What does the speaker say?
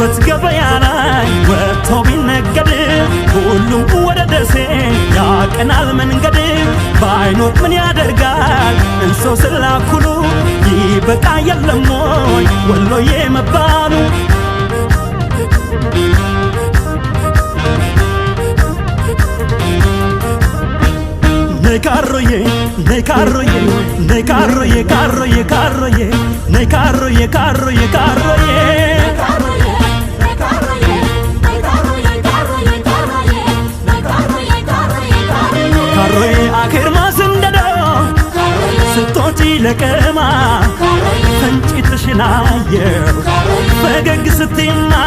በትገበያ ላይ ወጥቶ ቢነገድ ሁሉም ወደ ደሴ ያቀናል መንገድ ባይኖር ምን ያደርጋል እንሰው ስላኩሉ ይበቃ የለም ወይ ወሎዬ መባሉ Nekaroye, nekaroye, nekaroye, karoye, karoye, nekaroye, karoye, karoye. Karoye akhir masendado, setoji lekema, sanchit shinaye, fagag setima